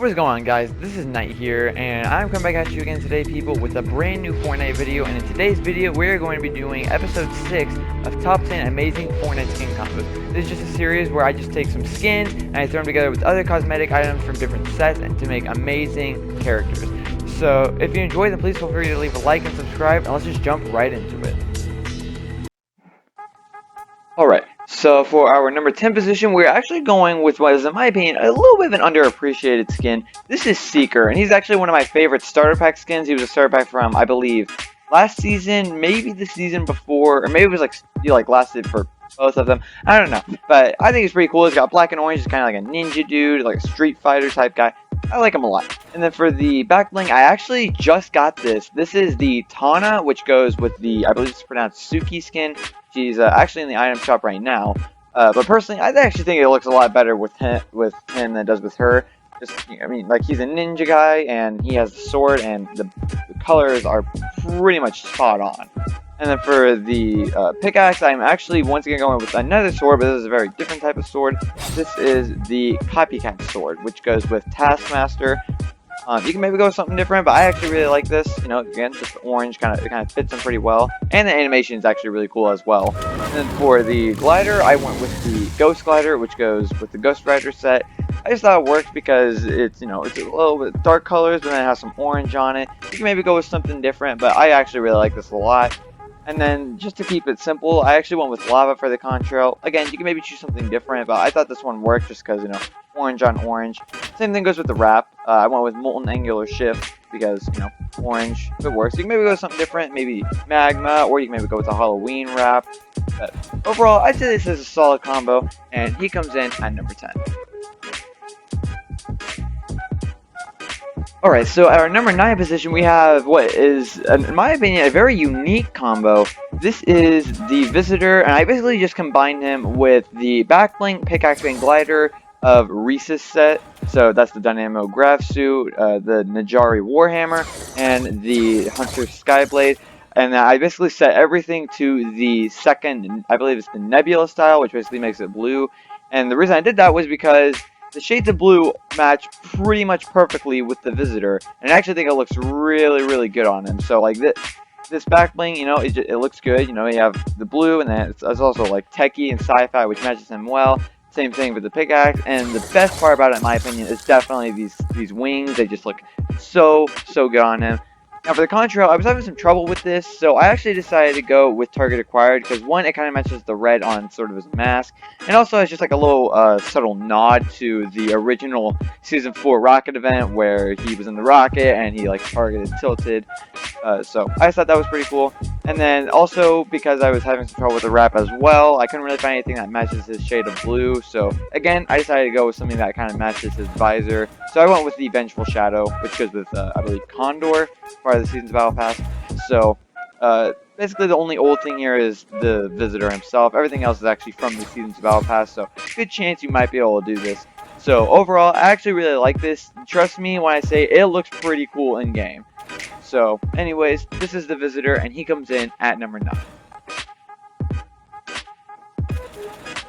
What is going on, guys? This is Knight here, and I'm coming back at you again today, people, with a brand new Fortnite video. And in today's video, we're going to be doing episode 6 of Top 10 Amazing Fortnite Skin Combos. This is just a series where I just take some skins and I throw them together with other cosmetic items from different sets and to make amazing characters. So if you enjoyed, then please feel free to leave a like and subscribe, and let's just jump right into it. Alright, so for our number 10 position, we're actually going with what is, in my opinion, a little bit of an underappreciated skin. This is Seeker, and he's actually one of my favorite starter pack skins. He was a starter pack from, I believe, last season, maybe the season before, or maybe it was like, lasted for both of them. I don't know, but I think he's pretty cool. He's got black and orange. He's kind of like a ninja dude, like a Street Fighter type guy. I like him a lot. And then for the back bling, I actually just got this. This is the Tana, which goes with the, I believe it's pronounced Suki skin. She's actually in the item shop right now. But personally, I actually think it looks a lot better with him than it does with her. Just, I mean, like, he's a ninja guy, and he has the sword, and the colors are pretty much spot on. And then for the pickaxe, I'm actually once again going with another sword, but this is a very different type of sword. This is the Copycat sword, which goes with Taskmaster. You can maybe go with something different, but I actually really like this. You know, again, just the orange kind of fits him pretty well, and the animation is actually really cool as well. And then for the glider, I went with the Ghost Glider, which goes with the Ghost Rider set. I just thought it worked because it's, you know, it's a little bit dark colors, but then it has some orange on it. You can maybe go with something different, but I actually really like this a lot. And then, just to keep it simple, I actually went with lava for the contrail. Again, you can maybe choose something different, but I thought this one worked just because, you know, orange on orange. Same thing goes with the wrap. I went with molten angular shift because, you know, orange, it works. You can maybe go with something different, maybe magma, or you can maybe go with a Halloween wrap. But overall, I'd say this is a solid combo, and he comes in at number 10. Alright, so at our number 9 position, we have what is, in my opinion, a very unique combo. This is the Visitor, and I basically just combined him with the backbling, pickaxe, and glider of Reese's set. So that's the Dynamo Graph Suit, the Najari Warhammer, and the Hunter Skyblade. And I basically set everything to the second, I believe it's the Nebula style, which basically makes it blue. And the reason I did that was because the shades of blue match pretty much perfectly with the Visitor, and I actually think it looks really, really good on him. So, like, this back bling, you know, it looks good. You know, you have the blue, and then it's also, like, techie and sci-fi, which matches him well. Same thing with the pickaxe, and the best part about it, in my opinion, is definitely these wings. They just look so good on him. Now, for the contrail, I was having some trouble with this, so I actually decided to go with target acquired, because one, it kind of matches the red on sort of his mask, and also it's just like a little subtle nod to the original Season 4 rocket event, where he was in the rocket, and he, like, targeted tilted, so I just thought that was pretty cool. And then, also, because I was having some trouble with the wrap as well, I couldn't really find anything that matches his shade of blue, so, again, I decided to go with something that kind of matches his visor, so I went with the Vengeful Shadow, which goes with, I believe, Condor, part of the Season's Battle Pass. So, basically the only old thing here is the Visitor himself. Everything else is actually from the Season's Battle Pass, so good chance you might be able to do this. So, overall, I actually really like this. Trust me when I say it looks pretty cool in-game. So, anyways, this is the Visitor, and he comes in at number 9.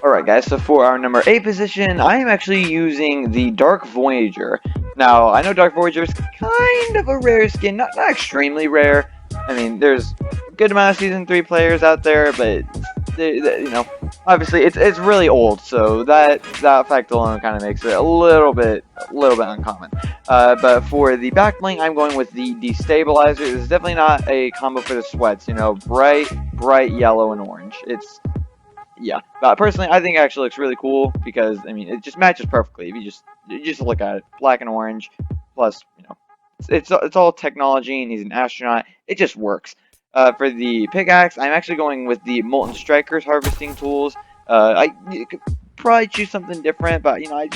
Alright guys, so for our number 8 position, I am actually using the Dark Voyager. Now, I know Dark Voyager is kind of a rare skin, not extremely rare. I mean, there's a good amount of Season 3 players out there, but, you know, obviously it's really old, so that fact alone kind of makes it a little bit uncommon. But for the back bling, I'm going with the Destabilizer. This is definitely not a combo for the sweats, you know, bright yellow and orange. Yeah, but personally, I think it actually looks really cool because, I mean, it just matches perfectly. If you just look at it, black and orange, plus, you know, it's all technology, and he's an astronaut. It just works. For the pickaxe, I'm actually going with the Molten Strikers harvesting tools. You could probably choose something different, but, you know, I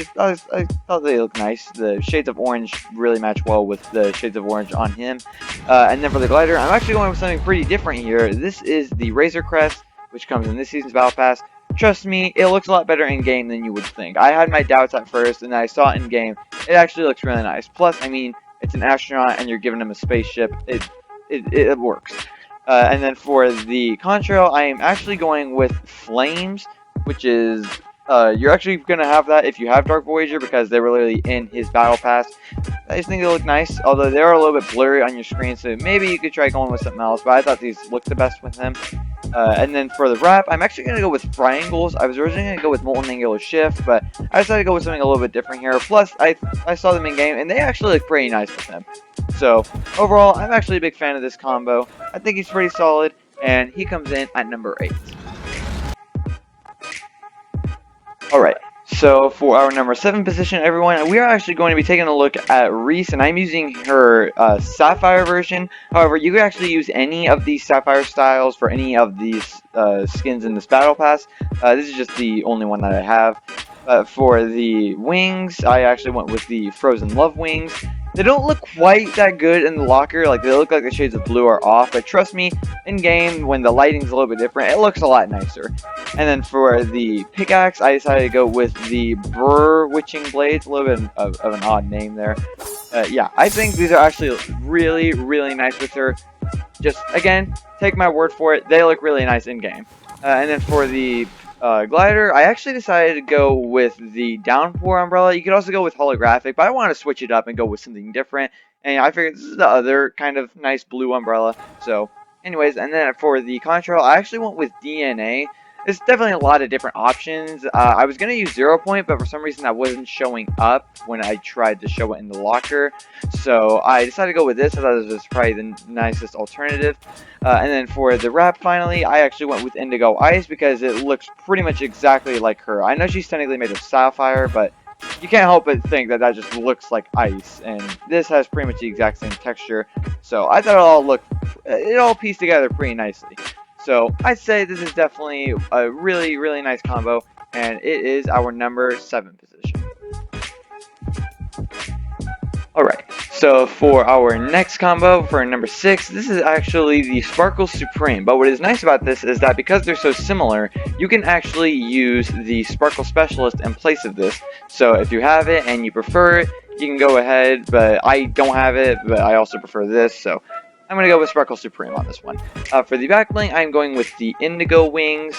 thought they look nice. The shades of orange really match well with the shades of orange on him. And then for the glider, I'm actually going with something pretty different here. This is the Razor Crest, which comes in this season's Battle Pass. Trust me, it looks a lot better in-game than you would think. I had my doubts at first, and then I saw it in-game. It actually looks really nice. Plus, I mean, it's an astronaut, and you're giving him a spaceship. It works. And then for the contrail, I am actually going with Flames, which is You're actually gonna have that if you have Dark Voyager because they're literally in his battle pass. I just think they look nice, although they are a little bit blurry on your screen, so maybe you could try going with something else, but I thought these looked the best with him. And then for the wrap, I'm actually going to go with triangles. I was originally going to go with molten angular shift, but I decided to go with something a little bit different here. Plus, I saw them in game, and they actually look pretty nice with him. So, overall, I'm actually a big fan of this combo. I think he's pretty solid, and he comes in at number 8. Alright, so for our number 7 position, everyone, we are actually going to be taking a look at Reese, and I'm using her Sapphire version. However, you can actually use any of these Sapphire styles for any of these skins in this Battle Pass. This is just the only one that I have. For the wings, I actually went with the Frozen Love wings. They don't look quite that good in the locker, like they look like the shades of blue are off, but trust me, in game, when the lighting's a little bit different, it looks a lot nicer. And then for the pickaxe, I decided to go with the Brr Witching Blades, a little bit of an odd name there. Yeah, I think these are actually really, really nice with her. Just, again, take my word for it, they look really nice in game. And then for the glider, I actually decided to go with the downpour umbrella. You could also go with holographic, but I want to switch it up and go with something different. And I figured this is the other kind of nice blue umbrella. So, anyways, and then for the contrail, I actually went with DNA. There's definitely a lot of different options. I was going to use 0 point, but for some reason that wasn't showing up when I tried to show it in the locker. So I decided to go with this. I thought this was probably the nicest alternative. And then for the wrap, finally, I actually went with Indigo Ice because it looks pretty much exactly like her. I know she's technically made of sapphire, but you can't help but think that that just looks like ice. And this has pretty much the exact same texture. So I thought it all pieced together pretty nicely. So I'd say this is definitely a really, really nice combo, and it is our number 7 position. Alright, so for our next combo, for number 6, this is actually the Sparkle Supreme. But what is nice about this is that because they're so similar, you can actually use the Sparkle Specialist in place of this. So if you have it and you prefer it, you can go ahead, but I don't have it, but I also prefer this, so I'm going to go with Sparkle Supreme on this one. For the back bling, I'm going with the Indigo Wings.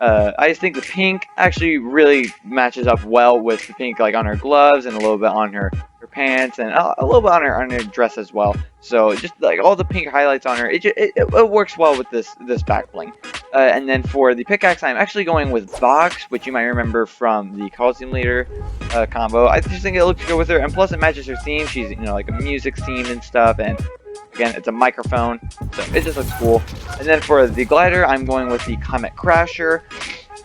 I just think the pink actually really matches up well with the pink, like on her gloves and a little bit on her pants and a little bit on her dress as well. So just like all the pink highlights on her, it works well with this back bling. And then for the pickaxe, I'm actually going with Box, which you might remember from the Coliseum Leader combo. I just think it looks good with her, and plus it matches her theme. She's like a music theme and stuff, and again, it's a microphone, so it just looks cool. And then for the glider, I'm going with the Comet Crasher.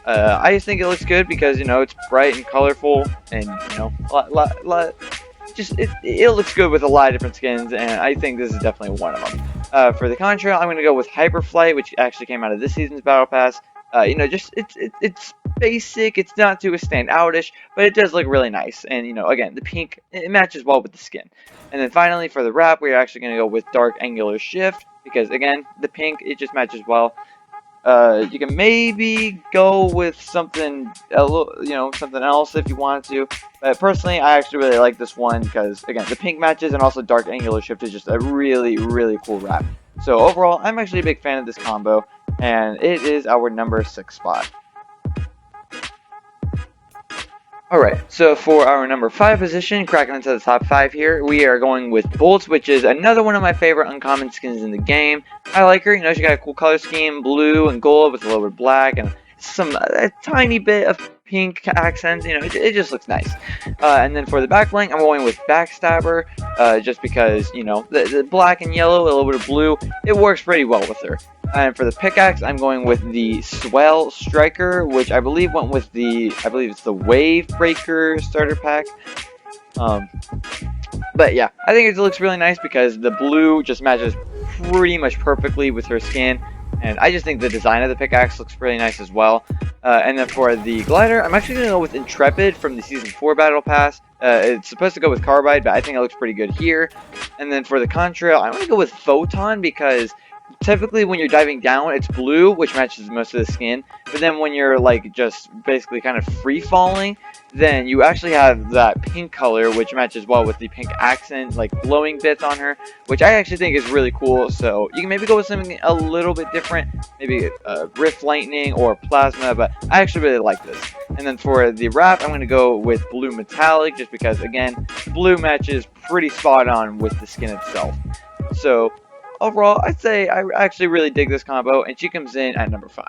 I just think it looks good because, it's bright and colorful, and, it looks good with a lot of different skins, and I think this is definitely one of them. For the contrail, I'm going to go with Hyperflight, which actually came out of this season's Battle Pass. It's basic, it's not too stand-outish, but it does look really nice. And, again, the pink, it matches well with the skin. And then finally, for the wrap, we're actually going to go with Dark Angular Shift, because, again, the pink, it just matches well. You can maybe go with something, something else if you want to. But personally, I actually really like this one because, again, the pink matches and also Dark Angular Shift is just a really, really cool wrap. So overall, I'm actually a big fan of this combo, and it is our number 6 spot. Alright, so for our number 5 position, cracking into the top 5 here, we are going with Bolts, which is another one of my favorite uncommon skins in the game. I like her, she got a cool color scheme, blue and gold with a little bit of black, and a tiny bit of pink accents, it just looks nice. And then for the back bling, I'm going with Backstabber, just because, the black and yellow, a little bit of blue, it works pretty well with her. And for the pickaxe, I'm going with the Swell Striker, which I believe went with it's the Wave Breaker starter pack. But yeah, I think it looks really nice because the blue just matches pretty much perfectly with her skin. And I just think the design of the pickaxe looks really nice as well. And then for the glider, I'm actually going to go with Intrepid from the Season 4 Battle Pass. It's supposed to go with Carbide, but I think it looks pretty good here. And then for the contrail, I'm going to go with Photon because typically when you're diving down, it's blue, which matches most of the skin. But then when you're just basically kind of free falling, then you actually have that pink color, which matches well with the pink accent, like glowing bits on her, which I actually think is really cool. So you can maybe go with something a little bit different, maybe Rift Lightning or Plasma, but I actually really like this. And then for the wrap, I'm going to go with Blue Metallic, just because, again, blue matches pretty spot on with the skin itself. So overall, I'd say I actually really dig this combo, and she comes in at number 5.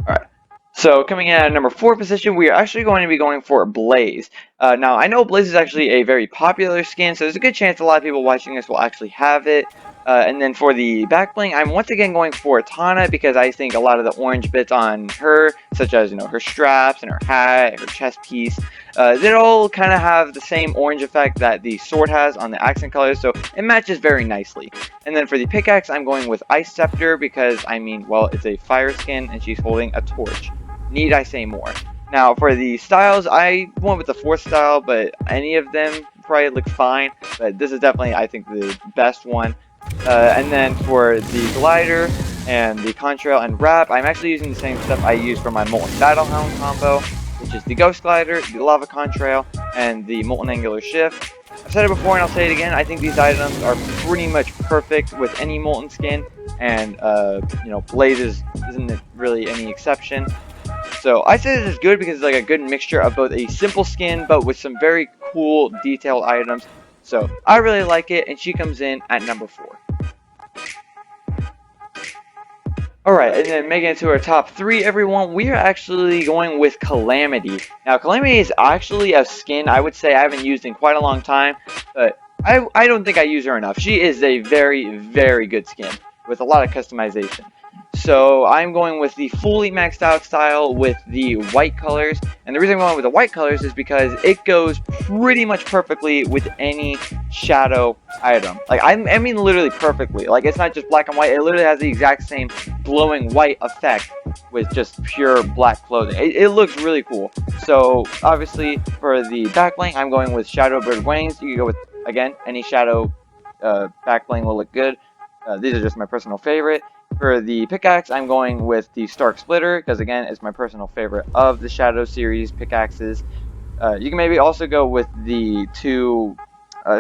Alright, so coming in at number 4 position, we are actually going to be going for Blaze. Now, I know Blaze is actually a very popular skin, so there's a good chance a lot of people watching this will actually have it. And then for the back bling, I'm once again going for Tana because I think a lot of the orange bits on her, such as, her straps and her hat, her chest piece, they all kind of have the same orange effect that the sword has on the accent colors, so it matches very nicely. And then for the pickaxe, I'm going with Ice Scepter because, well, it's a fire skin and she's holding a torch. Need I say more? Now, for the styles, I went with the 4th style, but any of them probably look fine. But this is definitely, I think, the best one. And then for the glider and the contrail and wrap, I'm actually using the same stuff I used for my Molten Battlehound combo, which is the Ghost Glider, the Lava Contrail, and the Molten Angular Shift. I've said it before and I'll say it again, I think these items are pretty much perfect with any Molten skin, and, Blaze isn't really any exception. So I say this is good because it's like a good mixture of both a simple skin but with some very cool detailed items. So I really like it, and she comes in at number 4. Alright, and then making it to our top 3, everyone, we are actually going with Calamity. Now, Calamity is actually a skin I would say I haven't used in quite a long time, but I don't think I use her enough. She is a very, very good skin with a lot of customization. So I'm going with the fully maxed out style with the white colors, and the reason I'm going with the white colors is because it goes pretty much perfectly with any shadow item. Like, I mean literally perfectly. Like, it's not just black and white, it literally has the exact same glowing white effect with just pure black clothing. It looks really cool. So obviously for the back bling, I'm going with Shadow Bird Wings. You can go with, again, any shadow back bling will look good. These are just my personal favorite. For the pickaxe, I'm going with the Stark Splitter, because again, it's my personal favorite of the Shadow series pickaxes. You can maybe also go with the 2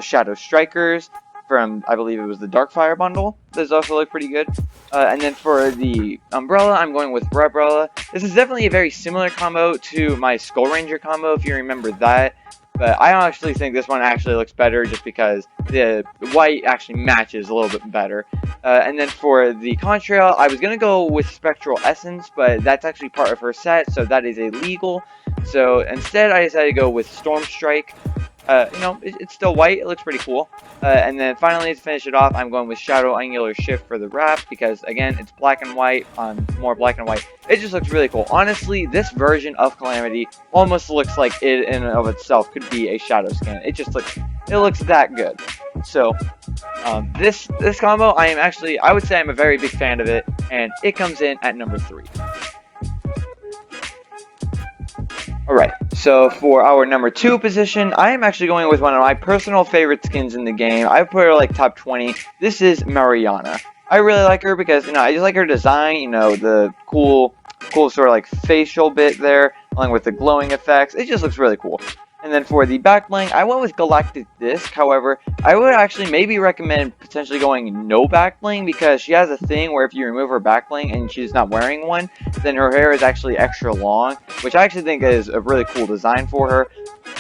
Shadow Strikers from, I believe it was the Darkfire bundle. Those also look pretty good. And then for the Umbrella, I'm going with Umbrella. This is definitely a very similar combo to my Skull Ranger combo, if you remember that. But I actually think this one actually looks better just because the white actually matches a little bit better. And then for the contrail, I was going to go with Spectral Essence, but that's actually part of her set, so that is illegal. So instead, I decided to go with Storm Strike. It's still white, it looks pretty cool. And then finally, to finish it off, I'm going with Shadow Angular Shift for the wrap, because again, it's black and white on more black and white. It just looks really cool. Honestly, this version of Calamity almost looks like it in and of itself could be a shadow skin. It looks that good. So, this combo, I would say I'm a very big fan of it, and it comes in at number 3. Alright, so for our number 2 position, I am actually going with one of my personal favorite skins in the game. I put her like top 20. This is Mariana. I really like her because, I just like her design, the cool sort of like facial bit there, along with the glowing effects. It just looks really cool. And then for the back bling, I went with Galactic Disc. However, I would actually maybe recommend potentially going no back bling, because she has a thing where if you remove her back bling and she's not wearing one, then her hair is actually extra long, which I actually think is a really cool design for her.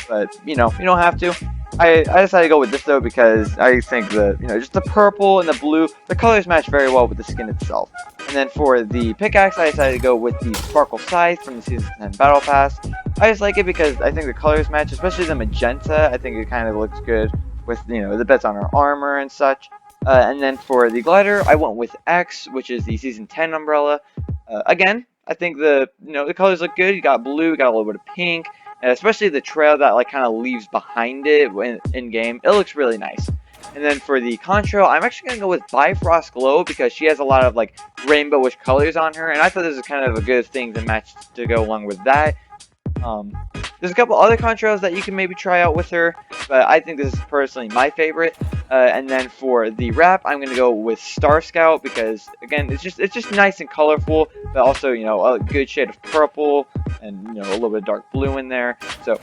But, you don't have to. I decided to go with this though because I think just the purple and the blue, the colors match very well with the skin itself. And then for the pickaxe, I decided to go with the Sparkle Scythe from the Season 10 Battle Pass. I just like it because I think the colors match, especially the magenta. I think it kind of looks good with, the bits on her armor and such. And then for the glider, I went with X, which is the Season 10 umbrella. Again, I think the colors look good. You got blue, you got a little bit of pink, and especially the trail that kind of leaves behind it in game. It looks really nice. And then for the contrail, I'm actually going to go with Bifrost Glow because she has a lot of rainbowish colors on her, and I thought this was kind of a good thing to match to go along with that. There's a couple other contrails that you can maybe try out with her, but I think this is personally my favorite. And then for the wrap, I'm gonna go with Star Scout because again, it's just nice and colorful, but also a good shade of purple and a little bit of dark blue in there. So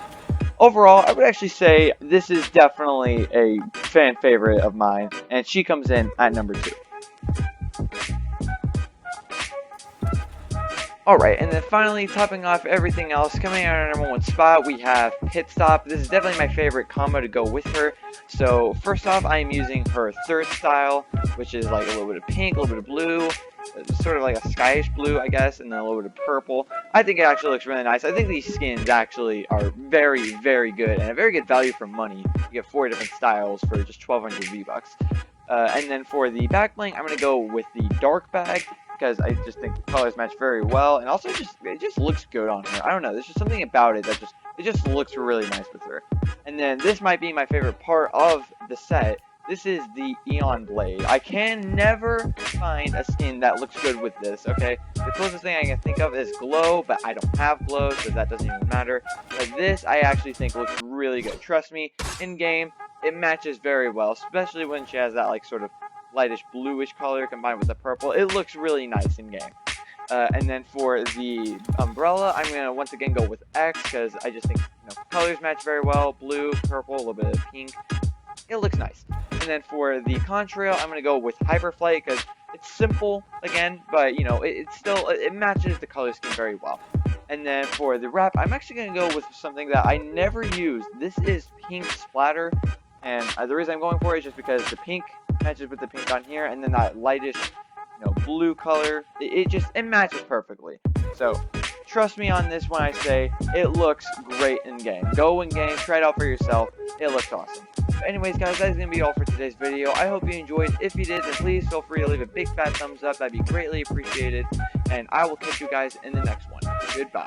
overall, I would actually say this is definitely a fan favorite of mine, and she comes in at number 2. Alright, and then finally, topping off everything else, coming out at number 1 spot, we have Pit Stop. This is definitely my favorite combo to go with her. So, first off, I am using her third style, which is like a little bit of pink, a little bit of blue, sort of like a skyish blue, I guess, and then a little bit of purple. I think it actually looks really nice. I think these skins actually are very, very good, and a very good value for money. You get 4 different styles for just 1,200 V-Bucks. And then for the back bling, I'm going to go with the dark bag, because I just think the colors match very well, and also it just looks good on her. I don't know, there's just something about it that just looks really nice with her. And then this might be my favorite part of the set. This is the Eon Blade. I can never find a skin that looks good with this, okay? The closest thing I can think of is Glow, but I don't have Glow, so that doesn't even matter. But this, I actually think looks really good. Trust me, in-game, it matches very well, especially when she has that, like, sort of lightish bluish color combined with the purple. It looks really nice in game. And then for the umbrella, I'm going to once again go with X, because I just think colors match very well. Blue, purple, a little bit of pink. It looks nice. And then for the contrail, I'm going to go with Hyperflight, because it's simple, again, but, it matches the color scheme very well. And then for the wrap, I'm actually going to go with something that I never use. This is Pink Splatter, and the reason I'm going for it is just because the pink matches with the pink on here, and then that lightish, blue color, it matches perfectly. So, trust me on this when I say it looks great in game. Go in game, try it out for yourself. It looks awesome. But anyways, guys, that is going to be all for today's video. I hope you enjoyed. If you did, then please feel free to leave a big fat thumbs up. That'd be greatly appreciated. And I will catch you guys in the next one. Goodbye.